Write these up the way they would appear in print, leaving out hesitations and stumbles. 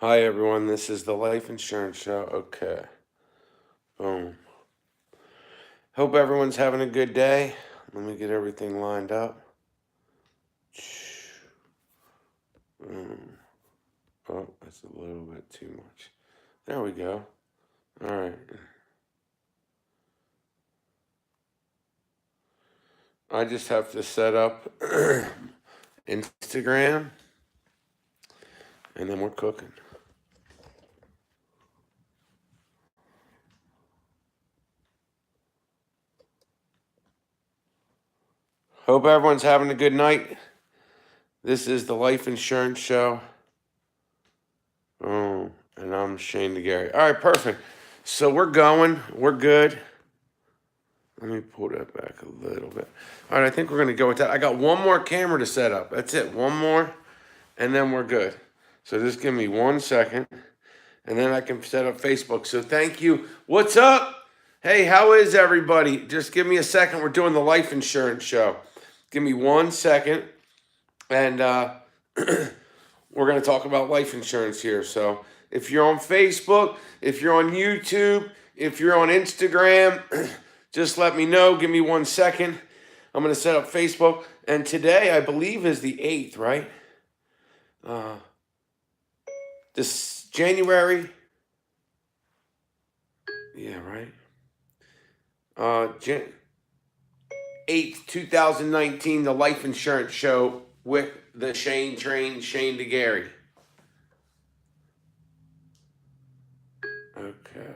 Hi everyone, this is the Life Insurance Show. Okay. Boom. Hope everyone's having a good day. Let me get everything lined up. Oh, that's a little bit too much. There we go. All right. I just have to set up Instagram and then we're cooking. Hope everyone's having a good night. This is the Life Insurance Show. Oh, and I'm Shane DeGarry. All right, perfect. So we're going. We're good. Let me pull that back a little bit. All right, I think we're going to go with that. I got one more camera to set up. That's it. One more, and then we're good. So just give me 1 second, and then I can set up Facebook. So thank you. What's up? Hey, how is everybody? Just give me a second. We're doing the Life Insurance Show. Give me 1 second, and we're going to talk about life insurance here. So if you're on Facebook, if you're on YouTube, if you're on Instagram, just let me know. Give me 1 second. I'm going to set up Facebook. And today, I believe, is the 8th, right? This January. Yeah, right. 8th, 2019, the Life Insurance Show with the Shane Train, Shane DeGarry. Okay.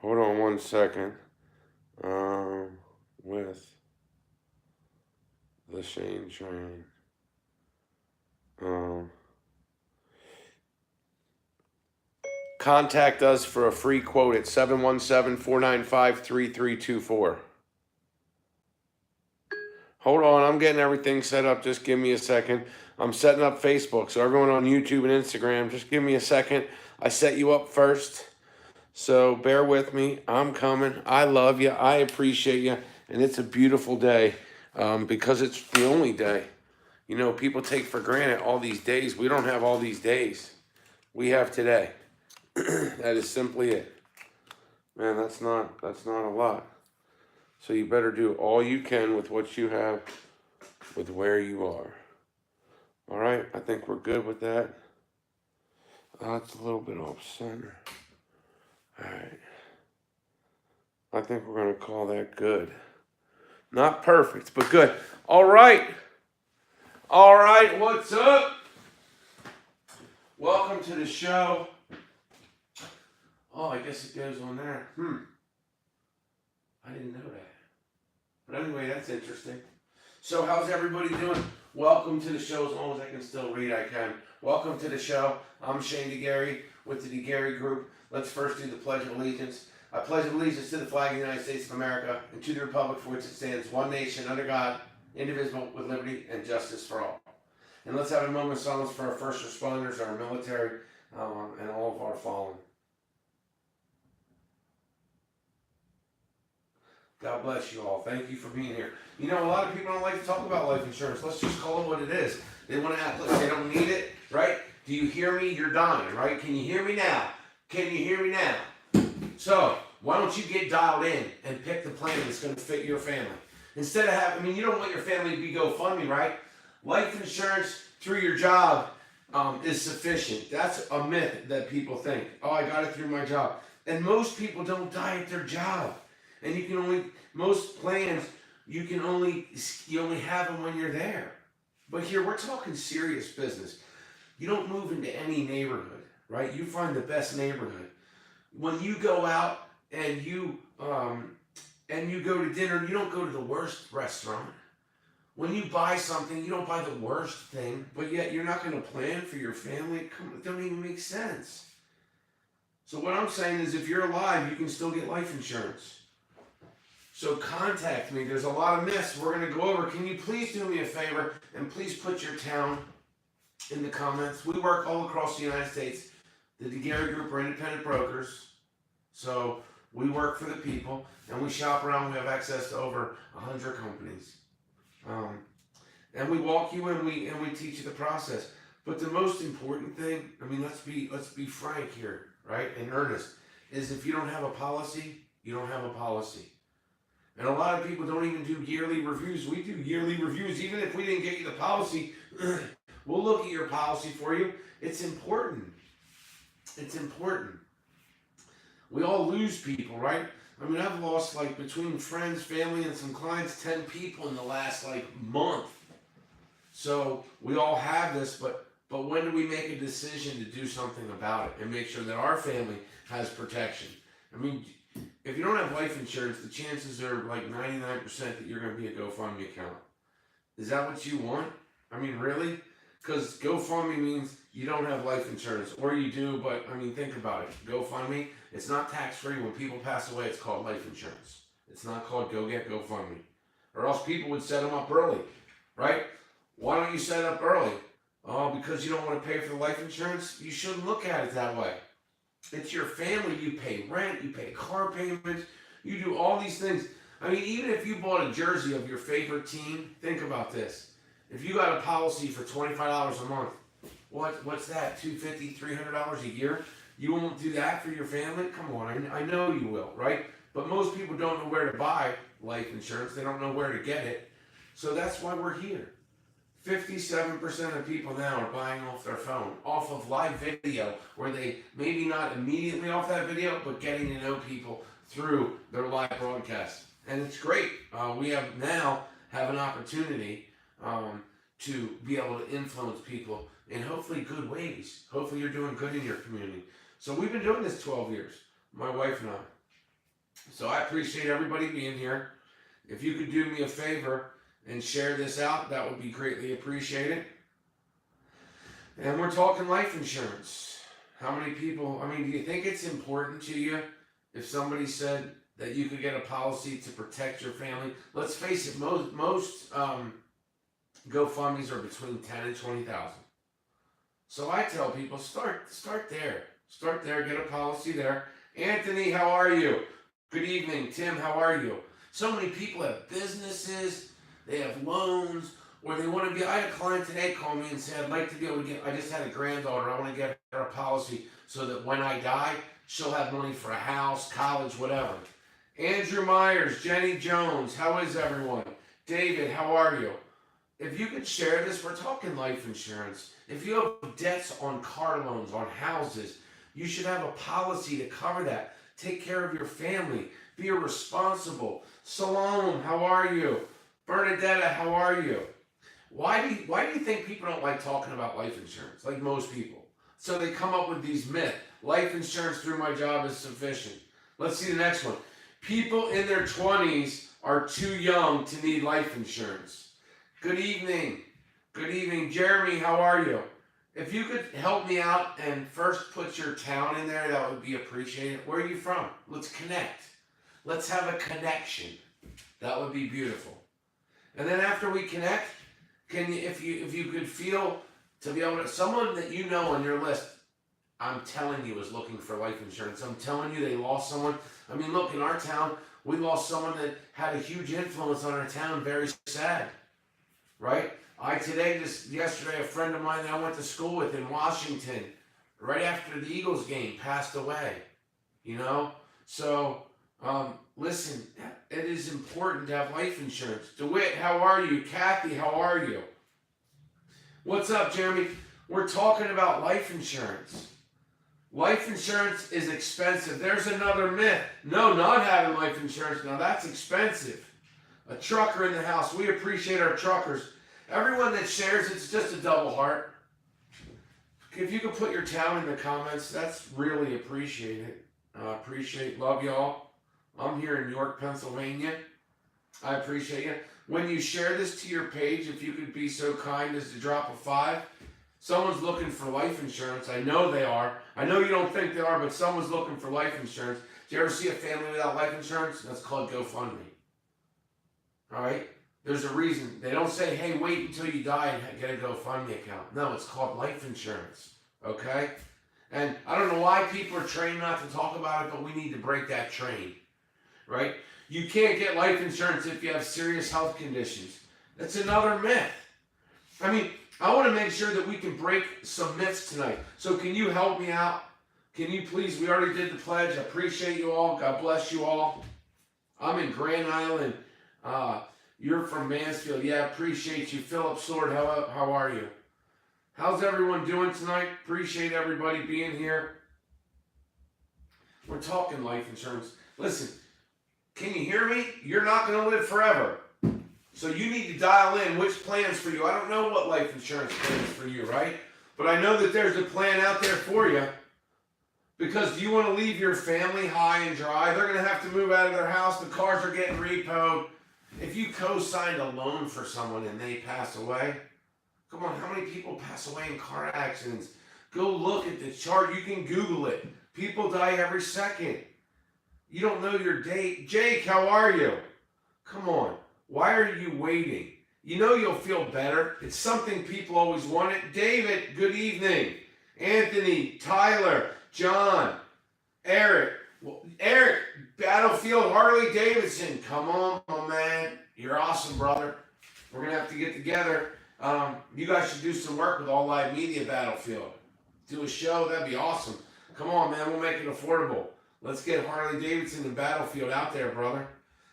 Hold on 1 second. With the Shane Train. Contact us for a free quote at 717-495-3324. Hold on, I'm getting everything set up. Just give me a second. I'm setting up Facebook, so everyone on YouTube and Instagram, just give me a second. I set you up first, so bear with me. I'm coming. I love you. I appreciate you, and it's a beautiful day because it's the only day. You know, people take for granted all these days. We don't have all these days. We have today. That is simply it. Man, that's not a lot. So you better do all you can with what you have, with where you are. All right, I think we're good with that. It's a little bit off center. All right. I think we're going to call that good. Not perfect, but good. All right. All right, what's up? Welcome to the show. Oh, I guess it goes on there. I didn't know that. But anyway, that's interesting. So how's everybody doing? Welcome to the show. As long as I can still read, I can. Welcome to the show. I'm Shane DeGarry with the DeGarry Group. Let's first do the Pledge of Allegiance. I pledge allegiance to the flag of the United States of America and to the republic for which it stands, one nation, under God, indivisible, with liberty and justice for all. And let's have a moment of silence for our first responders, our military, and all of our fallen. God bless you all. Thank you for being here. You know, a lot of people don't like to talk about life insurance. Let's just call it what it is. They want to act like they don't need it, right? Do you hear me? You're dying, right? Can you hear me now? Can you hear me now? So, why don't you get dialed in and pick the plan that's going to fit your family? Instead of having, you don't want your family to be GoFundMe, right? Life insurance through your job is sufficient. That's a myth that people think. Oh, I got it through my job. And most people don't die at their job. And you can only, most plans, you only have them when you're there. But here, we're talking serious business. You don't move into any neighborhood, right? You find the best neighborhood. When you go out and you go to dinner, you don't go to the worst restaurant. When you buy something, you don't buy the worst thing, but yet you're not going to plan for your family. It don't even make sense. So what I'm saying is, if you're alive, you can still get life insurance. So contact me. There's a lot of myths we're going to go over. Can you please do me a favor and please put your town in the comments? We work all across the United States. The DeGarry Group are independent brokers. So we work for the people and we shop around. We have access to over 100 companies. Um, and we walk you and we teach you the process. But the most important thing, I mean, let's be frank here, right? And earnest, is if you don't have a policy, you don't have a policy. And a lot of people don't even do yearly reviews. We do yearly reviews. Even if we didn't get you the policy, we'll look at your policy for you. It's important. It's important. We all lose people, right? I mean, I've lost, like, between friends, family, and some clients, 10 people in the last, like, month. So we all have this, but when do we make a decision to do something about it and make sure that our family has protection? I mean, if you don't have life insurance, the chances are like 99% that you're going to be a GoFundMe account. Is that what you want? I mean, really? Because GoFundMe means you don't have life insurance, or you do, but I mean, think about it. GoFundMe, it's not tax-free. When people pass away, it's called life insurance. It's not called Go Get GoFundMe. Or else people would set them up early, right? Why don't you set it up early? Oh, because you don't want to pay for the life insurance? You shouldn't look at it that way. It's your family. You pay rent, you pay car payments, you do all these things. I mean, even if you bought a jersey of your favorite team, think about this. If you got a policy for $25 a month, what's that? $250, $300 a year? You won't do that for your family? Come on, I know you will, right? But most people don't know where to buy life insurance. They don't know where to get it. So that's why we're here. 57% of people now are buying off their phone, off of live video, where they maybe not immediately off that video, but getting to know people through their live broadcast. And it's great. We have an opportunity to be able to influence people in hopefully good ways. Hopefully you're doing good in your community. So we've been doing this 12 years, my wife and I. So I appreciate everybody being here. If you could do me a favor and share this out, that would be greatly appreciated. And we're talking life insurance. How many people, I mean, do you think it's important to you if somebody said that you could get a policy to protect your family? Let's face it, most GoFundMes are between 10 and 20,000. So I tell people, start there. Start there, get a policy there. Anthony, how are you? Good evening. Tim, how are you? So many people have businesses, they have loans, or they want to be. I had a client today call me and say, I'd like to be able to I just had a granddaughter, I want to get her a policy so that when I die, she'll have money for a house, college, whatever. Andrew Myers, Jenny Jones, how is everyone? David, how are you? If you could share this, we're talking life insurance. If you have debts on car loans, on houses, you should have a policy to cover that. Take care of your family. Be responsible. Salome, how are you? Bernadetta, how are you? Why do you think people don't like talking about life insurance, like most people? So they come up with these myths. Life insurance through my job is sufficient. Let's see the next one. People in their 20s are too young to need life insurance. Good evening. Good evening. Jeremy, how are you? If you could help me out and first put your town in there, that would be appreciated. Where are you from? Let's connect. Let's have a connection. That would be beautiful. And then after we connect, if you could feel to be able to, someone that you know on your list, I'm telling you, is looking for life insurance. I'm telling you, they lost someone. I mean, look, in our town, we lost someone that had a huge influence on our town. Very sad, right? Yesterday, a friend of mine that I went to school with in Washington, right after the Eagles game, passed away, you know? So, listen, it is important to have life insurance. DeWitt, how are you? Kathy, how are you? What's up, Jeremy? We're talking about life insurance. Life insurance is expensive. There's another myth. No, not having life insurance. Now, that's expensive. A trucker in the house. We appreciate our truckers. Everyone that shares, it's just a double heart. If you could put your town in the comments, that's really appreciated. Love y'all. I'm here in York, Pennsylvania. I appreciate you. When you share this to your page, if you could be so kind as to drop a 5. Someone's looking for life insurance. I know they are. I know you don't think they are, but someone's looking for life insurance. Do you ever see a family without life insurance? That's called GoFundMe. All right? There's a reason. They don't say, hey, wait until you die and get a GoFundMe account. No, it's called life insurance. Okay? And I don't know why people are trained not to talk about it, but we need to break that train. Right? You can't get life insurance if you have serious health conditions. It's another myth. I mean, I want to make sure that we can break some myths tonight. So can you help me out? Can you please? We already did the pledge. I appreciate you all. God bless you all. I'm in Grand Island. You're from Mansfield. Yeah, appreciate you. Philip Sword, how are you? How's everyone doing tonight? Appreciate everybody being here. We're talking life insurance. Listen, can you hear me? You're not going to live forever. So you need to dial in which plan's for you. I don't know what life insurance plan is for you, right? But I know that there's a plan out there for you. Because do you want to leave your family high and dry? They're going to have to move out of their house. The cars are getting repoed. If you co-signed a loan for someone and they pass away, come on, how many people pass away in car accidents? Go look at the chart. You can Google it. People die every second. You don't know your date. Jake, how are you? Come on. Why are you waiting? You know you'll feel better. It's something people always wanted. David, good evening. Anthony, Tyler, John, Eric. Eric, Battlefield Harley Davidson. Come on, my man. You're awesome, brother. We're going to have to get together. You guys should do some work with All Live Media Battlefield. Do a show. That'd be awesome. Come on, man. We'll make it affordable. Let's get Harley Davidson and Battlefield out there, brother.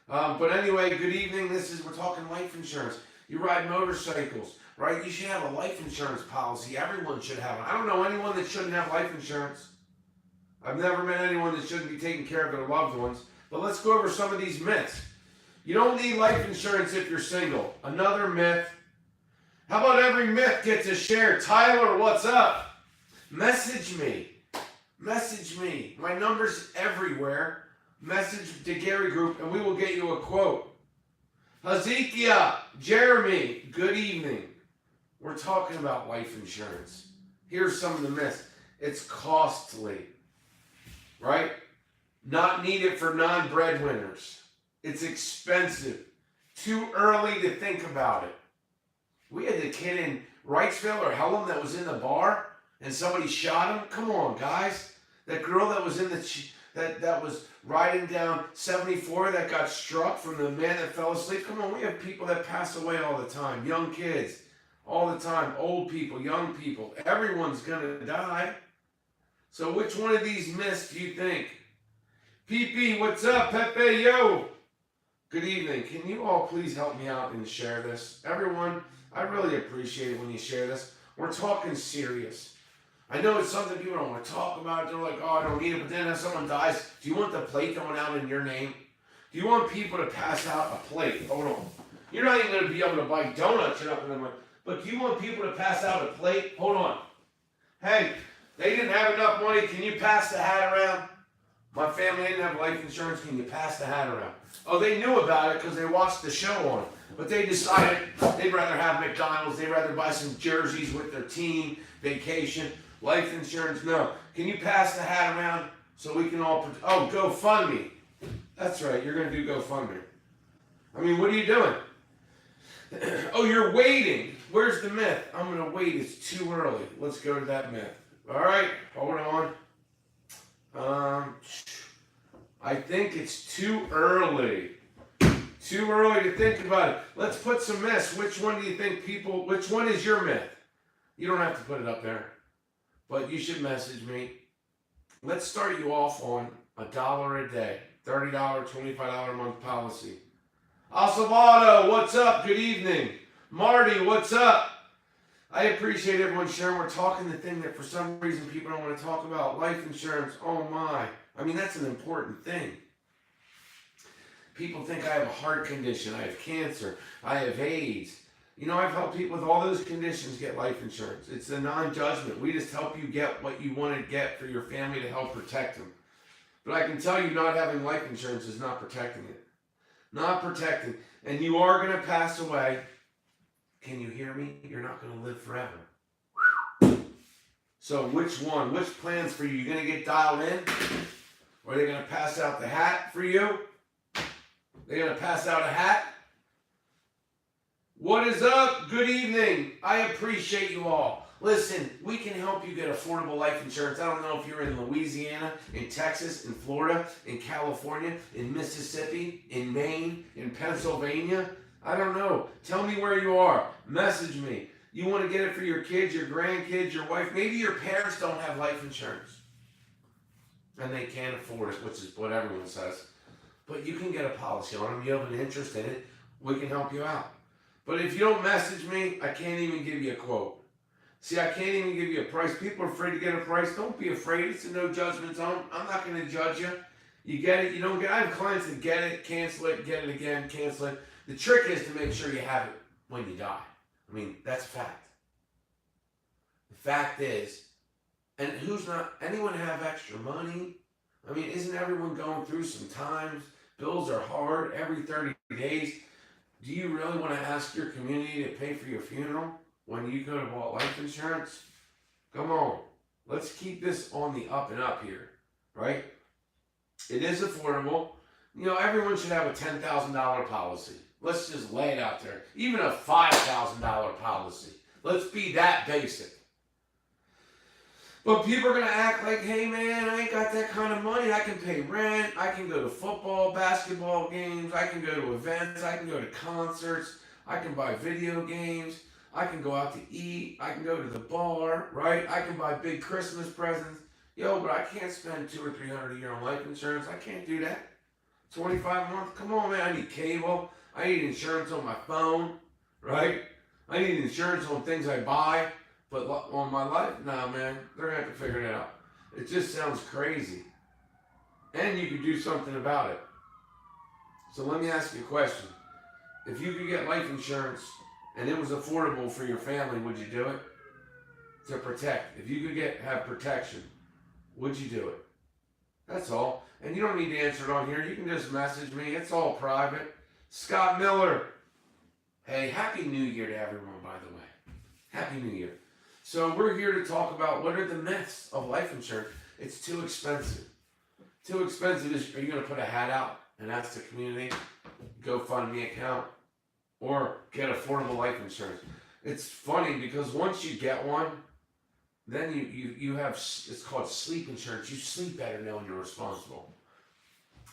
But anyway, good evening. We're talking life insurance. You ride motorcycles, right? You should have a life insurance policy. Everyone should have it. I don't know anyone that shouldn't have life insurance. I've never met anyone that shouldn't be taking care of their loved ones. But let's go over some of these myths. You don't need life insurance if you're single. Another myth. How about every myth gets a share? Tyler, what's up? Message me. Message me. My number's everywhere. Message the Gary Group and we will get you a quote. Hezekiah, Jeremy, good evening. We're talking about life insurance. Here's some of the myths. It's costly, right? Not needed for non-breadwinners. It's expensive. Too early to think about it. We had the kid in Wrightsville or Hellam that was in the bar and somebody shot him. Come on, guys. That girl that was in that was riding down 74 that got struck from the man that fell asleep. Come on, we have people that pass away all the time. Young kids, all the time. Old people, young people. Everyone's going to die. So which one of these myths do you think? PP, what's up? Pepe, yo. Good evening. Can you all please help me out and share this? Everyone, I really appreciate it when you share this. We're talking serious. I know it's something people don't want to talk about. They're like, oh, I don't need it. But then if someone dies, do you want the plate going out in your name? Do you want people to pass out a plate? Hold on. You're not even going to be able to buy donuts. You're not going to. But do you want people to pass out a plate? Hold on. Hey, they didn't have enough money. Can you pass the hat around? My family didn't have life insurance. Can you pass the hat around? Oh, they knew about it because they watched the show on it. But they decided they'd rather have McDonald's. They'd rather buy some jerseys with their team, vacation. Life insurance, no. Can you pass the hat around so we can all... Oh, GoFundMe. That's right, you're going to do GoFundMe. I mean, what are you doing? Oh, you're waiting. Where's the myth? I'm going to wait. It's too early. Let's go to that myth. All right, hold on. I think it's too early. Too early to think about it. Let's put some myths. Which one do you think people... Which one is your myth? You don't have to put it up there. But you should message me. Let's start you off on $1 a day. $30, $25 a month policy. Osvaldo, what's up? Good evening. Marty, what's up? I appreciate everyone sharing. We're talking the thing that for some reason people don't want to talk about. Life insurance. Oh my. I mean, that's an important thing. People think I have a heart condition. I have cancer. I have AIDS. You know, I've helped people with all those conditions get life insurance. It's a non-judgment. We just help you get what you want to get for your family to help protect them. But I can tell you not having life insurance is not protecting it. Not protecting. And you are going to pass away. Can you hear me? You're not going to live forever. So which one? Which plan's for you? You going to get dialed in? Or are they going to pass out the hat for you? They're going to pass out a hat? What is up? Good evening. I appreciate you all. Listen, we can help you get affordable life insurance. I don't know if you're in Louisiana, in Texas, in Florida, in California, in Mississippi, in Maine, in Pennsylvania. I don't know. Tell me where you are. Message me. You want to get it for your kids, your grandkids, your wife. Maybe your parents don't have life insurance and they can't afford it, which is what everyone says. But you can get a policy on them. You have an interest in it. We can help you out. But if you don't message me, I can't even give you a quote. See, I can't even give you a price. People are afraid to get a price. Don't be afraid. It's a no judgment zone. I'm not going to judge you. You get it, you don't get it. I have clients that get it, cancel it, get it again, cancel it. The trick is to make sure you have it when you die. I mean, that's a fact. The fact is, and anyone have extra money? I mean, isn't everyone going through some times? Bills are hard every 30 days. Do you really want to ask your community to pay for your funeral when you could have bought life insurance? Come on. Let's keep this on the up and up here, right? It is affordable. You know, everyone should have a $10,000 policy. Let's just lay it out there. Even a $5,000 policy. Let's be that basic. But people are going to act like, hey man, I ain't got that kind of money. I can pay rent. I can go to football, basketball games. I can go to events. I can go to concerts. I can buy video games. I can go out to eat. I can go to the bar, right? I can buy big Christmas presents. Yo, but I can't spend $200 or $300 a year on life insurance. I can't do that. 25 a month? Come on, man. I need cable. I need insurance on my phone, right? I need insurance on things I buy. But on my life, nah, man, they're going to have to figure it out. It just sounds crazy. And you could do something about it. So let me ask you a question. If you could get life insurance and it was affordable for your family, would you do it? To protect. If you could have protection, would you do it? That's all. And you don't need to answer it on here. You can just message me. It's all private. Scott Miller. Hey, Happy New Year to everyone, by the way. Happy New Year. So we're here to talk about what are the myths of life insurance. It's too expensive. Too expensive is, are you going to put a hat out and ask the community, GoFundMe account, or get affordable life insurance? It's funny because once you get one, then you have, it's called sleep insurance. You sleep better knowing you're responsible.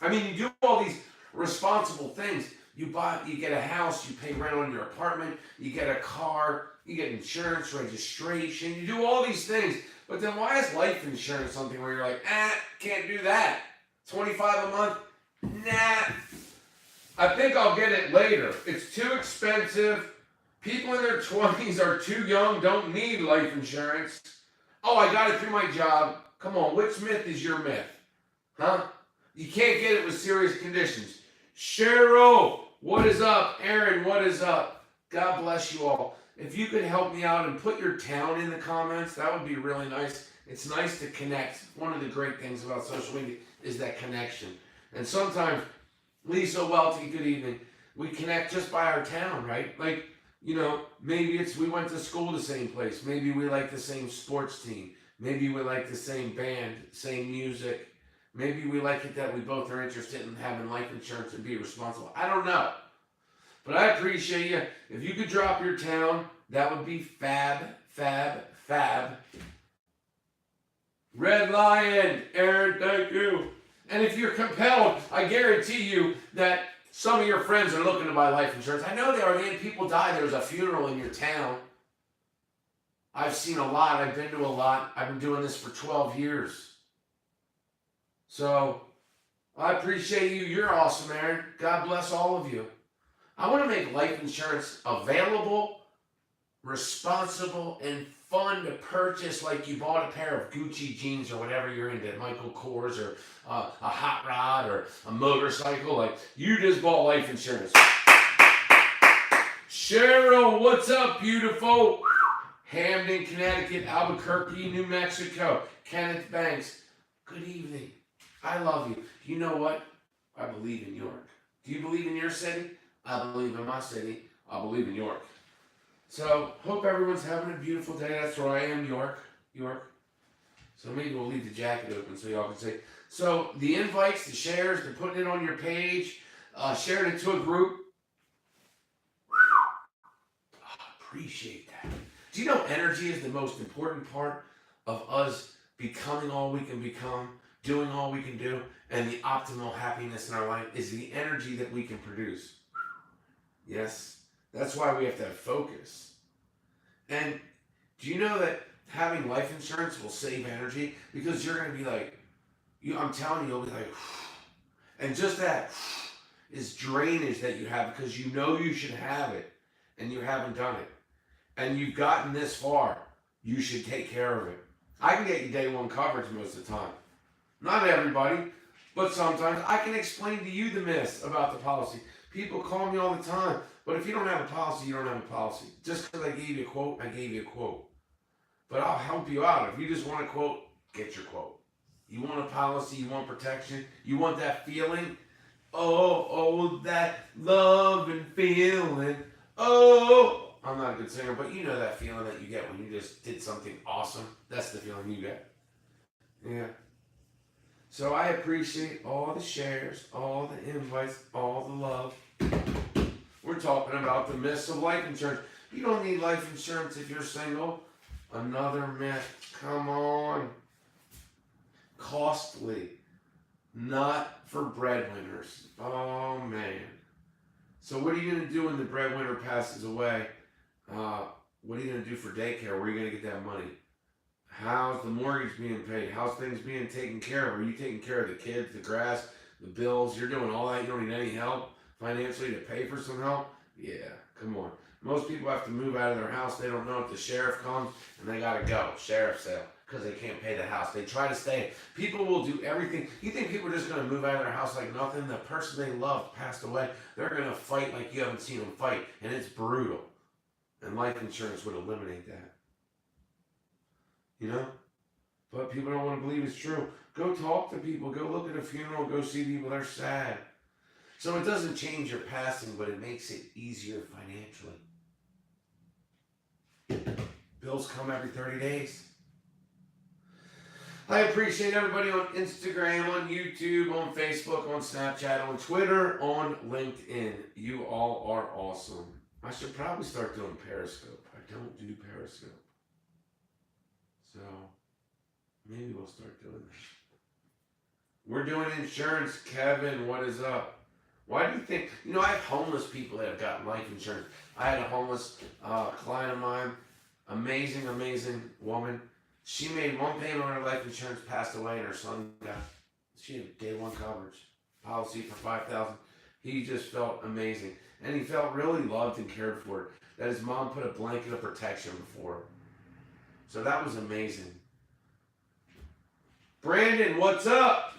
I mean, you do all these responsible things. You get a house, you pay rent on your apartment, you get a car, you get insurance, registration, you do all these things. But then why is life insurance something where you're like, can't do that? $25 a month? Nah. I think I'll get it later. It's too expensive. People in their 20s are too young, don't need life insurance. Oh, I got it through my job. Come on, which myth is your myth? Huh? You can't get it with serious conditions. Cheryl, what is up? Aaron, what is up? God bless you all. If you could help me out and put your town in the comments, that would be really nice. It's nice to connect. One of the great things about social media is that connection. And sometimes, Lisa Welty, good evening, we connect just by our town, right? Like, you know, maybe it's we went to school the same place. Maybe we like the same sports team. Maybe we like the same band, same music. Maybe we like it that we both are interested in having life insurance and be responsible. I don't know. But I appreciate you. If you could drop your town, that would be fab, fab, fab. Red Lion, Aaron, thank you. And if you're compelled, I guarantee you that some of your friends are looking to buy life insurance. I know they are. Man, people die. There's a funeral in your town. I've seen a lot. I've been to a lot. I've been doing this for 12 years. So I appreciate you. You're awesome, Aaron. God bless all of you. I want to make life insurance available, responsible, and fun to purchase, like you bought a pair of Gucci jeans or whatever you're into, Michael Kors or a hot rod or a motorcycle. Like you just bought life insurance. Cheryl, what's up, beautiful? Hamden, Connecticut, Albuquerque, New Mexico. Kenneth Banks, good evening. I love you. You know what? I believe in York. Do you believe in your city? I believe in my city. I believe in York. So, hope everyone's having a beautiful day. That's where I am, York. So maybe we'll leave the jacket open so y'all can see. So, the invites, the shares, they're putting it on your page. Sharing it to a group. Appreciate that. Do you know energy is the most important part of us becoming all we can become, doing all we can do, and the optimal happiness in our life is the energy that we can produce. Yes, that's why we have to have focus. And do you know that having life insurance will save energy? Because you're going to be like, I'm telling you, you'll be like, and just that is drainage that you have because you know you should have it and you haven't done it. And you've gotten this far. You should take care of it. I can get you day one coverage most of the time. Not everybody, but sometimes I can explain to you the myths about the policy. People call me all the time, but if you don't have a policy, you don't have a policy. Just because I gave you a quote, I gave you a quote. But I'll help you out. If you just want a quote, get your quote. You want a policy, you want protection, you want that feeling. Oh, that love and feeling. Oh, I'm not a good singer, but you know that feeling that you get when you just did something awesome. That's the feeling you get. Yeah. So I appreciate all the shares, all the invites, all the love. We're talking about the myths of life insurance. You don't need life insurance if you're single. Another myth. Come on. Costly. Not for breadwinners. Oh, man. So what are you going to do when the breadwinner passes away? What are you going to do for daycare? Where are you going to get that money? How's the mortgage being paid? How's things being taken care of? Are you taking care of the kids, the grass, the bills? You're doing all that. You don't need any help financially to pay for some help? Yeah, come on. Most people have to move out of their house. They don't know if the sheriff comes and they got to go. Sheriff sale. Because they can't pay the house. They try to stay. People will do everything. You think people are just going to move out of their house like nothing? The person they loved passed away. They're going to fight like you haven't seen them fight. And it's brutal. And life insurance would eliminate that. You know? But people don't want to believe it's true. Go talk to people. Go look at a funeral. Go see people. They're sad. So it doesn't change your passing, but it makes it easier financially. Bills come every 30 days. I appreciate everybody on Instagram, on YouTube, on Facebook, on Snapchat, on Twitter, on LinkedIn. You all are awesome. I should probably start doing Periscope. I don't do Periscope. So maybe we'll start doing that. We're doing insurance. Kevin, what is up? Why do you think, I have homeless people that have gotten life insurance. I had a homeless client of mine, amazing woman. She made one payment on her life insurance, passed away, and her son she had day one coverage, policy for $5,000. He just felt amazing. And he felt really loved and cared for. That his mom put a blanket of protection before him. So that was amazing. Brandon, what's up?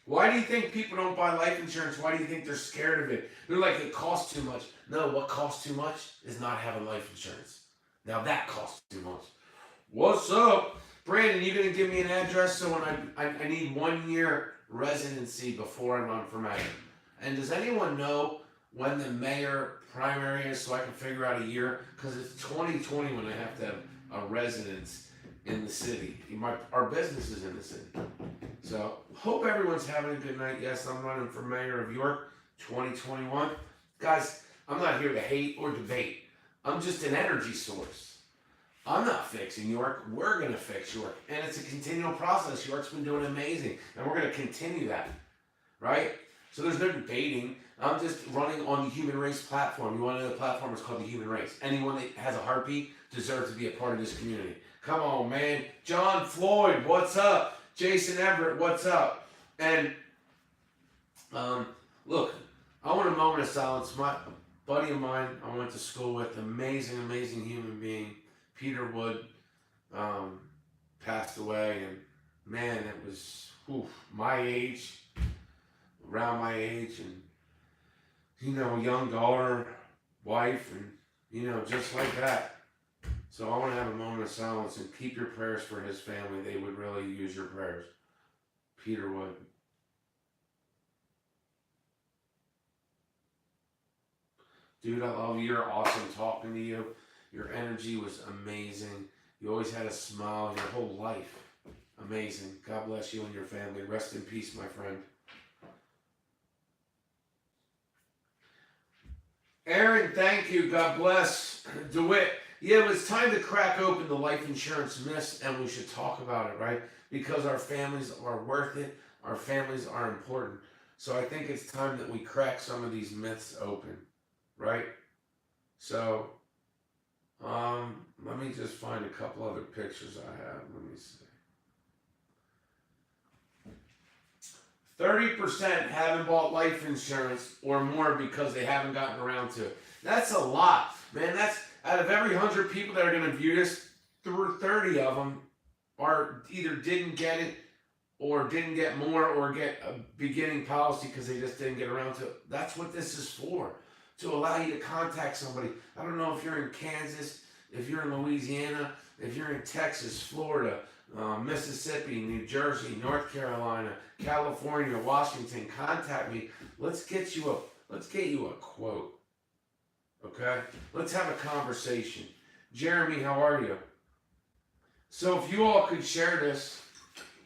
Why do you think people don't buy life insurance? Why do you think they're scared of it? They're like, it costs too much. No, what costs too much is not having life insurance. Now that costs too much. What's up? Brandon, you going to give me an address so when I need 1 year residency before I run for mayor? And does anyone know when the mayor primary is so I can figure out a year? Because it's 2020 when I have to have a residence in the city. Our business is in the city. So, hope everyone's having a good night. Yes, I'm running for mayor of York 2021. Guys, I'm not here to hate or debate. I'm just an energy source. I'm not fixing York. We're going to fix York. And it's a continual process. York's been doing amazing. And we're going to continue that. Right? So there's no debating. I'm just running on the Human Race platform. You want to know the platform? It's called the Human Race. Anyone that has a heartbeat deserves to be a part of this community. Come on, man. John Floyd, what's up? Jason Everett, what's up? And, look, I want a moment of silence. My buddy of mine I went to school with, amazing human being, Peter Wood, passed away. And, man, it was my age, around my age, and, young daughter, wife, and, just like that. So I want to have a moment of silence and keep your prayers for his family. They would really use your prayers. Peter Wood. Dude, I love you. You're awesome talking to you. Your energy was amazing. You always had a smile your whole life. Amazing. God bless you and your family. Rest in peace, my friend. Aaron, thank you. God bless. DeWitt. Yeah, it's time to crack open the life insurance myths, and we should talk about it, right? Because our families are worth it. Our families are important. So I think it's time that we crack some of these myths open, right? So, let me just find a couple other pictures I have. Let me see. 30% haven't bought life insurance or more because they haven't gotten around to it. That's a lot, man. That's out of every 100 people that are going to view this, 30 of them are either didn't get it or didn't get more or get a beginning policy because they just didn't get around to it. That's what this is for, to allow you to contact somebody. I don't know if you're in Kansas, if you're in Louisiana, if you're in Texas, Florida, Mississippi, New Jersey, North Carolina, California, Washington. Contact me. Let's get you a quote. Okay? Let's have a conversation. Jeremy, how are you? So if you all could share this,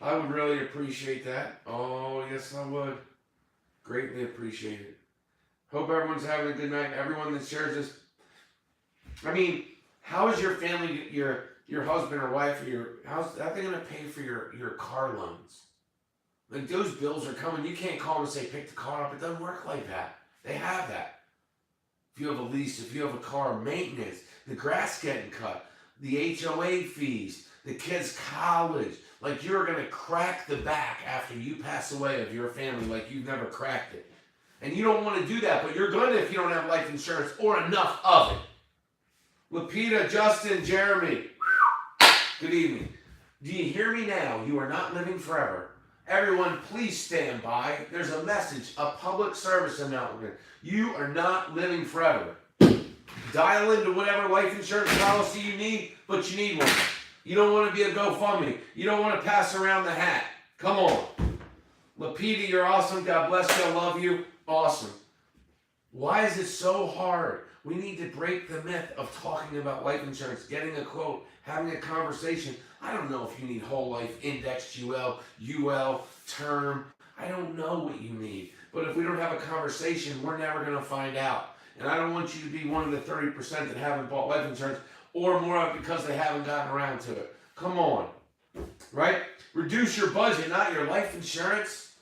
I would really appreciate that. Oh, yes, I would. Greatly appreciate it. Hope everyone's having a good night. Everyone that shares this. I mean, how is your family, your husband or wife, or how's they going to pay for your car loans? Like, those bills are coming. You can't call them and say, pick the car up. It doesn't work like that. They have that. If you have a lease, if you have a car, maintenance, the grass getting cut, the HOA fees, the kids' college. Like, you're going to crack the back after you pass away of your family like you've never cracked it. And you don't want to do that, but you're going to if you don't have life insurance or enough of it. Lapita, Justin, Jeremy, good evening. Do you hear me now? You are not living forever. Everyone, please stand by. There's a message, a public service announcement. You are not living forever. Dial into whatever life insurance policy you need, but you need one. You don't want to be a GoFundMe. You don't want to pass around the hat. Come on. Lapita, you're awesome. God bless you. I love you. Awesome. Why is it so hard? We need to break the myth of talking about life insurance, getting a quote, having a conversation. I don't know if you need whole life, indexed UL, term. I don't know what you need. But if we don't have a conversation, we're never going to find out. And I don't want you to be one of the 30% that haven't bought life insurance or more of it because they haven't gotten around to it. Come on. Right? Reduce your budget, not your life insurance.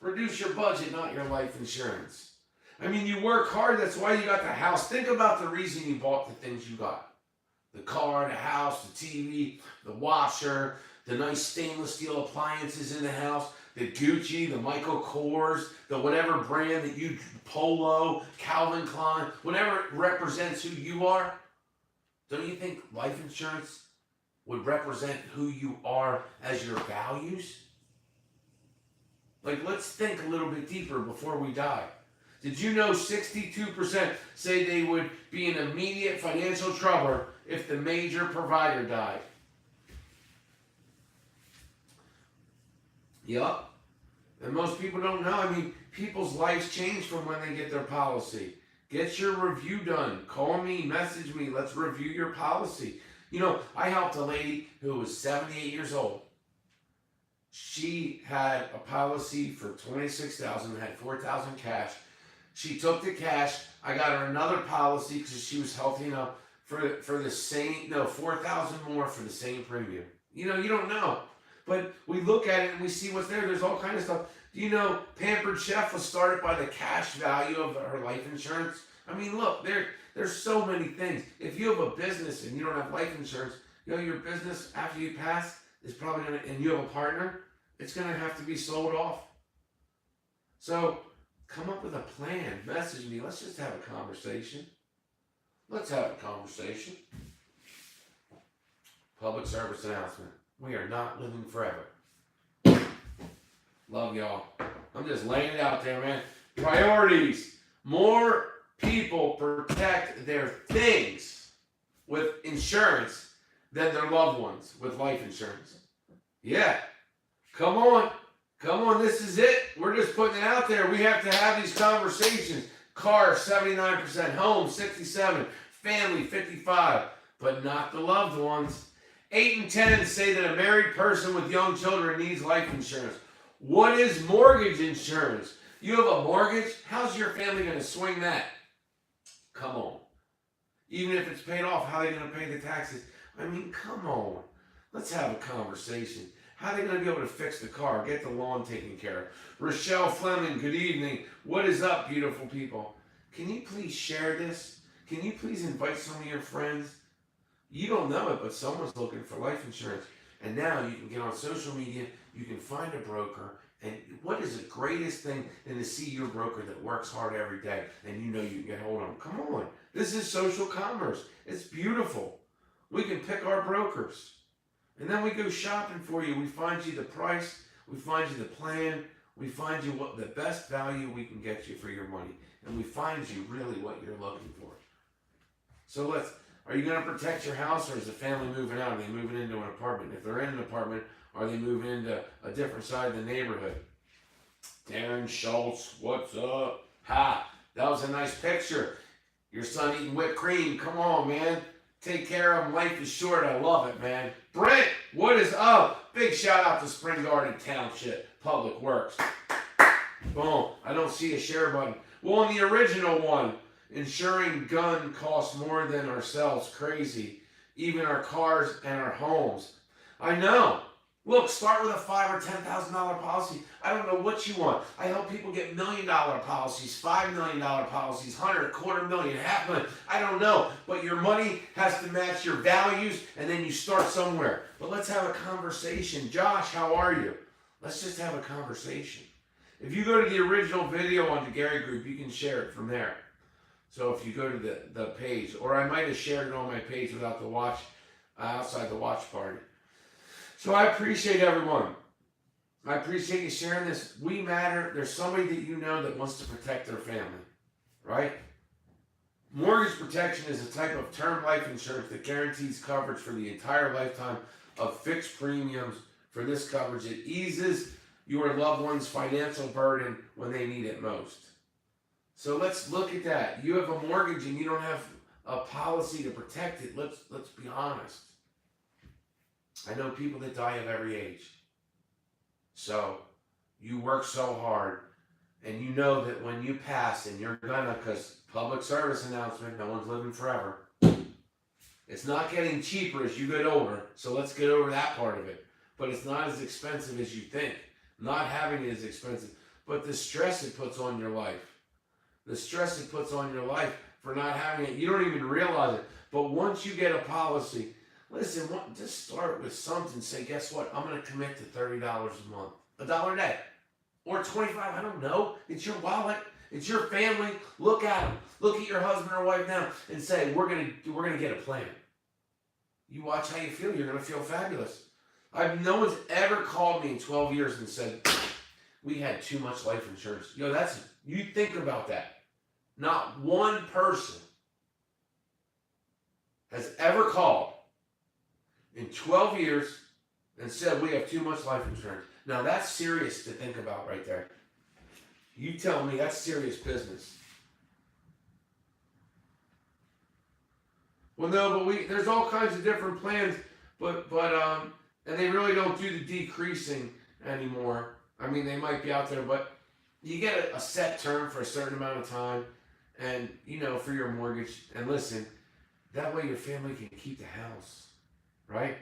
Reduce your budget, not your life insurance. I mean, you work hard. That's why you got the house. Think about the reason you bought the things you got. The car, the house, the TV, the washer, the nice stainless steel appliances in the house, the Gucci, the Michael Kors, the whatever brand that you, Polo, Calvin Klein, whatever represents who you are. Don't you think life insurance would represent who you are as your values? Like, let's think a little bit deeper before we die. Did you know 62% say they would be in immediate financial trouble if the major provider died? Yup. And most people don't know. I mean, people's lives change from when they get their policy. Get your review done. Call me, message me. Let's review your policy. You know, I helped a lady who was 78 years old. She had a policy for $26,000, had $4,000 cash. She took the cash. I got her another policy because she was healthy enough for the same, $4,000 more for the same premium. You know, you don't know. But we look at it and we see what's there. There's all kinds of stuff. Do you know Pampered Chef was started by the cash value of her life insurance? I mean, look, there's so many things. If you have a business and you don't have life insurance, you know, your business after you pass is probably going to, and you have a partner, it's going to have to be sold off. So come up with a plan. Message me. Let's just have a conversation. Let's have a conversation. Public service announcement. We are not living forever. Love y'all. I'm just laying it out there, man. Priorities. More people protect their things with insurance than their loved ones with life insurance. Yeah. Come on. Come on. This is it. We're just putting it out there. We have to have these conversations. Car, 79%. Home, 67%. Family, 55%. But not the loved ones. 8 and 10 say that a married person with young children needs life insurance. What is mortgage insurance? You have a mortgage? How's your family going to swing that? Come on. Even if it's paid off, how are they going to pay the taxes? I mean, come on. Let's have a conversation. How are they going to be able to fix the car, get the lawn taken care of? Rochelle Fleming, good evening. What is up, beautiful people? Can you please share this? Can you please invite some of your friends? You don't know it, but someone's looking for life insurance. And now you can get on social media, you can find a broker, and what is the greatest thing than to see your broker that works hard every day and you know you can get hold of them? Come on. This is social commerce. It's beautiful. We can pick our brokers. And then we go shopping for you. We find you the price, we find you the plan, we find you what the best value we can get you for your money. And we find you really what you're looking for. So are you going to protect your house, or is the family moving out? Are they moving into an apartment? If they're in an apartment, are they moving into a different side of the neighborhood? Darren Schultz, what's up? Ha! That was a nice picture. Your son eating whipped cream. Come on, man. Take care of him. Life is short. I love it, man. Brent, what is up? Big shout out to Spring Garden Township Public Works. Boom. I don't see a share button. Well, on the original one, insuring gun costs more than ourselves. Crazy. Even our cars and our homes. I know. Look, start with a $5,000 or $10,000 policy. I don't know what you want. I help people get $1 million policies, $5 million policies, 100, $250,000, $500,000. I don't know. But your money has to match your values, and then you start somewhere. But let's have a conversation. Josh, how are you? Let's just have a conversation. If you go to the original video on the Gary Group, you can share it from there. So if you go to the page, or I might have shared it on my page without the watch, outside the watch party. So I appreciate everyone. I appreciate you sharing this. We matter. There's somebody that you know that wants to protect their family, right? Mortgage protection is a type of term life insurance that guarantees coverage for the entire lifetime of fixed premiums. For this coverage, it eases your loved one's financial burden when they need it most. So let's look at that. You have a mortgage and you don't have a policy to protect it. Let's be honest. I know people that die of every age. So you work so hard, and you know that when you pass, and you're gonna, because public service announcement, no one's living forever. It's not getting cheaper as you get older, so let's get over that part of it. But it's not as expensive as you think. Not having it is expensive, but the stress it puts on your life. The stress it puts on your life for not having it, you don't even realize it. But once you get a policy, listen, just start with something. Say, guess what? I'm going to commit to $30 a month. $1 a day. Or $25, I don't know. It's your wallet. It's your family. Look at them. Look at your husband or wife now and say, we're gonna get a plan. You watch how you feel. You're going to feel fabulous. No one's ever called me in 12 years and said, we had too much life insurance. You think about that. Not one person has ever called in 12 years and said we have too much life insurance. Now that's serious to think about right there. You tell me, that's serious business. Well, no, but there's all kinds of different plans, but and they really don't do the decreasing anymore. I mean, they might be out there, but you get a set term for a certain amount of time, and for your mortgage. And listen, that way your family can keep the house, right?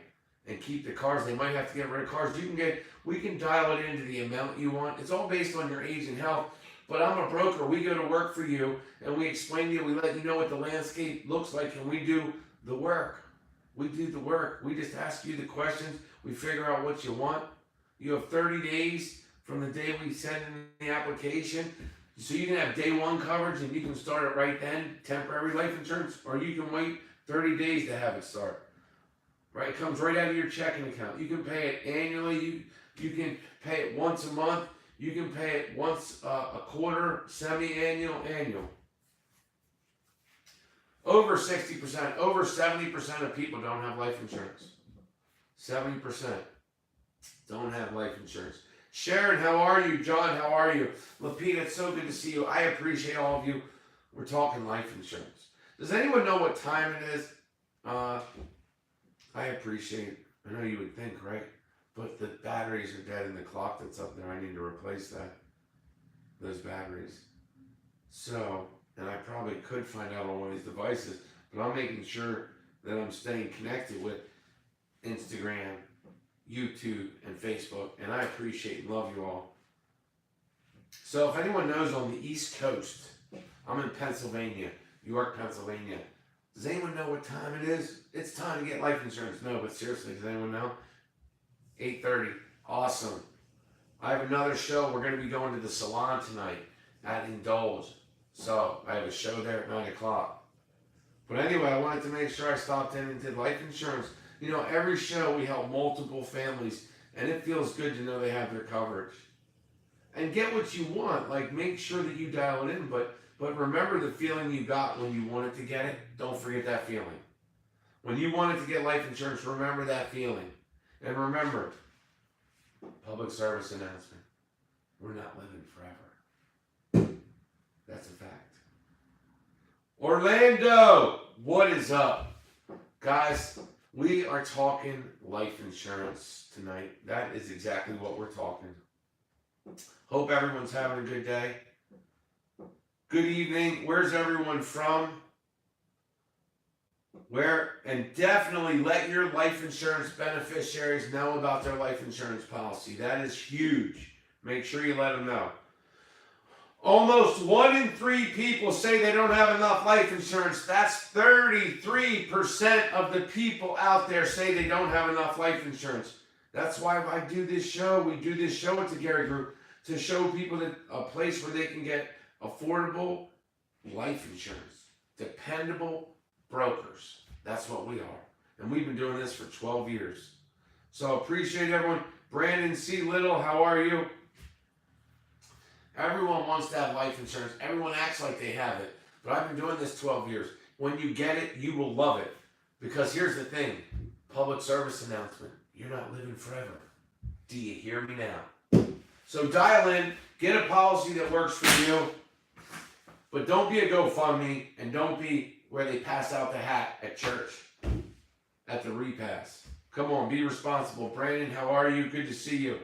And keep the cars. They might have to get rid of cars. We can dial it into the amount you want. It's all based on your age and health. But I'm a broker. We go to work for you, and we explain to you. We let you know what the landscape looks like, and we do the work. We do the work. We just ask you the questions. We figure out what you want. You have 30 days from the day we send in the application. So you can have day one coverage, and you can start it right then, temporary life insurance, or you can wait 30 days to have it start. Right? It comes right out of your checking account. You can pay it annually. You can pay it once a month. You can pay it once a quarter, semi-annual, annual. Over 60%, over 70% of people don't have life insurance. 70% don't have life insurance. Sharon, how are you? John, how are you? Lapita, it's so good to see you. I appreciate all of you. We're talking life insurance. Does anyone know what time it is? I appreciate it. I know you would think, right? But the batteries are dead in the clock that's up there. I need to replace those batteries. So, and I probably could find out on one of these devices, but I'm making sure that I'm staying connected with Instagram, YouTube, and Facebook, and I appreciate and love you all. So if anyone knows, on the East Coast, I'm in Pennsylvania. York, Pennsylvania. Does anyone know what time it is? It's time to get life insurance. No, but seriously, does anyone know? 8:30. Awesome. I have another show. We're going to be going to the salon tonight at Indulge. So I have a show there at 9 o'clock. But anyway, I wanted to make sure I stopped in and did life insurance. You know, every show we help multiple families, and it feels good to know they have their coverage. And get what you want. Like, make sure that you dial it in, but remember the feeling you got when you wanted to get it. Don't forget that feeling. When you wanted to get life insurance, remember that feeling. And remember, public service announcement. We're not living forever. That's a fact. Orlando, what is up? Guys, we are talking life insurance tonight. That is exactly what we're talking. Hope everyone's having a good day. Good evening. Where's everyone from? Where? And definitely let your life insurance beneficiaries know about their life insurance policy. That is huge. Make sure you let them know. Almost 1 in 3 people say they don't have enough life insurance. That's 33% of the people out there say they don't have enough life insurance. That's why I do this show. We do this show at the Gary Group to show people that a place where they can get affordable life insurance. Dependable brokers. That's what we are. And we've been doing this for 12 years. So appreciate everyone. Brandon C. Little, how are you? Everyone wants to have life insurance. Everyone acts like they have it. But I've been doing this 12 years. When you get it, you will love it. Because here's the thing. Public service announcement. You're not living forever. Do you hear me now? So dial in. Get a policy that works for you. But don't be a GoFundMe. And don't be where they pass out the hat at church. At the repass. Come on, be responsible. Brandon, how are you? Good to see you.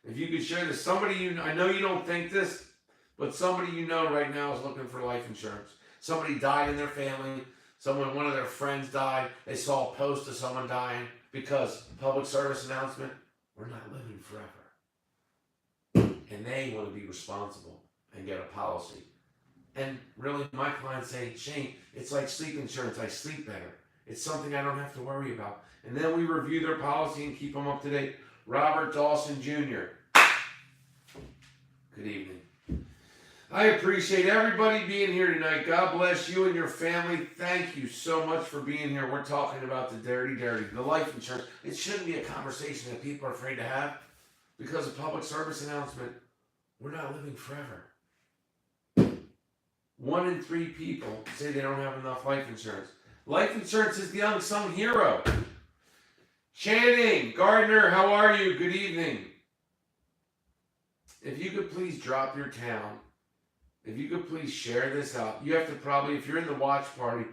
If you could share this, somebody you know, I know you don't think this, but somebody you know right now is looking for life insurance. Somebody died in their family. One of their friends died. They saw a post of someone dying because public service announcement, we're not living forever. And they want to be responsible and get a policy. And really, my clients say, Shane, it's like sleep insurance. I sleep better. It's something I don't have to worry about. And then we review their policy and keep them up to date. Robert Dawson Jr. Good evening. I appreciate everybody being here tonight. God bless you and your family. Thank you so much for being here. We're talking about the dirty, the life insurance. It shouldn't be a conversation that people are afraid to have because of public service announcement. We're not living forever. 1 in 3 people say they don't have enough life insurance. Life insurance is the unsung hero. Channing, Gardner, how are you? Good evening. If you could please drop your town. If you could please share this out. You have to probably, if you're in the watch party,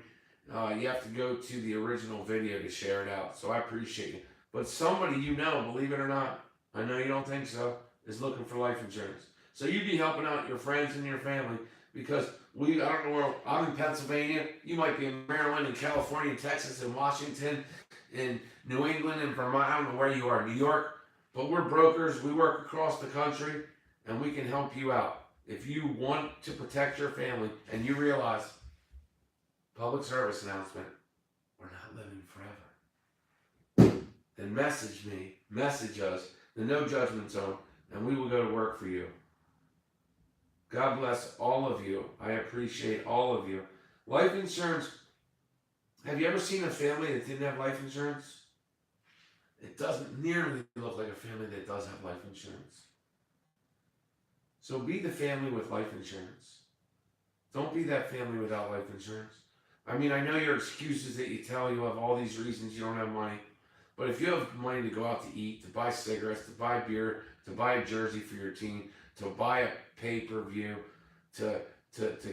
you have to go to the original video to share it out. So I appreciate it. But somebody you know, believe it or not, I know you don't think so, is looking for life insurance. So you'd be helping out your friends and your family because I don't know where, I'm in Pennsylvania. You might be in Maryland, in California, in Texas, in Washington, in New England, in Vermont. I don't know where you are, New York. But we're brokers. We work across the country, and we can help you out. If you want to protect your family and you realize, public service announcement, we're not living forever, then message me, message us, the No Judgment Zone, and we will go to work for you. God bless all of you. I appreciate all of you. Life insurance. Have you ever seen a family that didn't have life insurance? It doesn't nearly look like a family that does have life insurance. So be the family with life insurance. Don't be that family without life insurance. I mean, I know your excuses that you tell you have all these reasons you don't have money. But if you have money to go out to eat, to buy cigarettes, to buy beer, to buy a jersey for your team, to buy a pay-per-view, to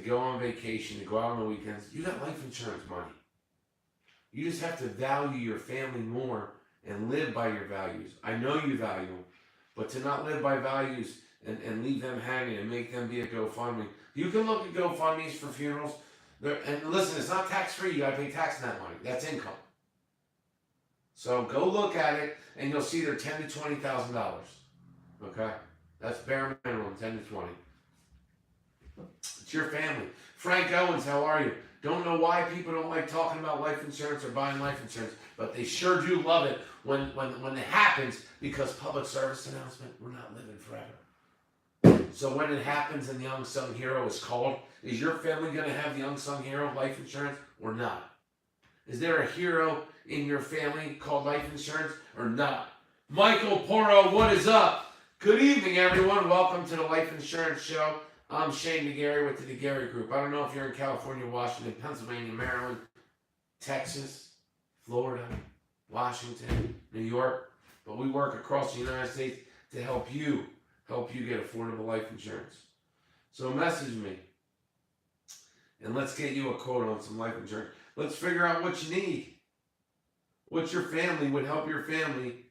go on vacation, to go out on the weekends, you got life insurance money. You just have to value your family more and live by your values. I know you value them, but to not live by values and leave them hanging and make them be a GoFundMe. You can look at GoFundMes for funerals. And listen, it's not tax-free. You got to pay tax on that money. That's income. So go look at it, and you'll see they're $10,000 to $20,000. Okay? That's bare minimum, 10 to 20. It's your family. Frank Owens, how are you? Don't know why people don't like talking about life insurance or buying life insurance, but they sure do love it when it happens, because public service announcement, we're not living forever. So when it happens and the unsung hero is called, is your family going to have the unsung hero life insurance or not? Is there a hero in your family called life insurance or not? Michael Porro, what is up? Good evening, everyone. Welcome to the Life Insurance Show. I'm Shane DeGarry with the DeGarry Group. I don't know if you're in California, Washington, Pennsylvania, Maryland, Texas, Florida, Washington, New York, but we work across the United States to help you get affordable life insurance. So message me and let's get you a quote on some life insurance. Let's figure out what you need. What your family would help your family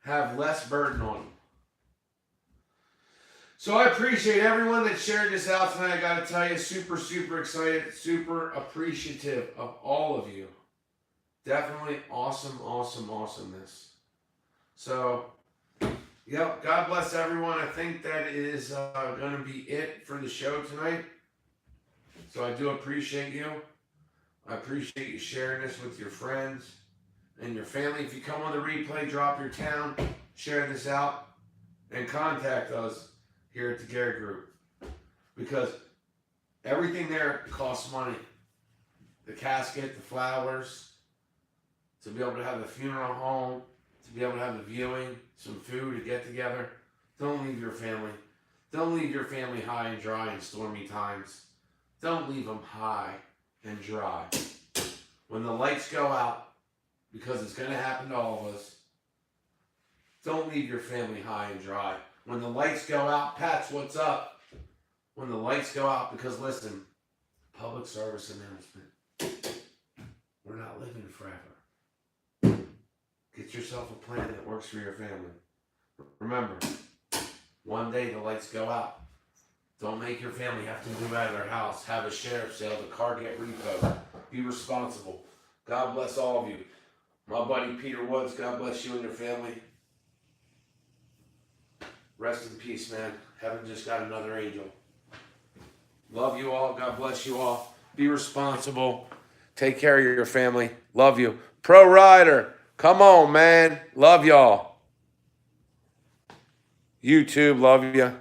have less burden on them. So I appreciate everyone that shared this out tonight. I got to tell you, super, super excited, super appreciative of all of you. Definitely awesome, awesome, awesomeness. So, yep, God bless everyone. I think that is going to be it for the show tonight. So I do appreciate you. I appreciate you sharing this with your friends and your family. If you come on the replay, drop your town, share this out, and contact us here at the DeGarry Group, because everything there costs money. The casket, the flowers, to be able to have the funeral home, to be able to have the viewing, some food, to get together. Don't leave your family. Don't leave your family high and dry in stormy times. Don't leave them high and dry. When the lights go out, because it's going to happen to all of us, don't leave your family high and dry. When the lights go out, Pats, what's up? When the lights go out, because listen, public service announcement. We're not living forever. Get yourself a plan that works for your family. Remember, one day the lights go out. Don't make your family have to move out of their house, have a sheriff's sale, the car get repoed. Be responsible. God bless all of you. My buddy Peter Woods, God bless you and your family. Rest in peace, man. Heaven just got another angel. Love you all. God bless you all. Be responsible. Take care of your family. Love you. Pro Rider, come on, man. Love y'all. YouTube, love you.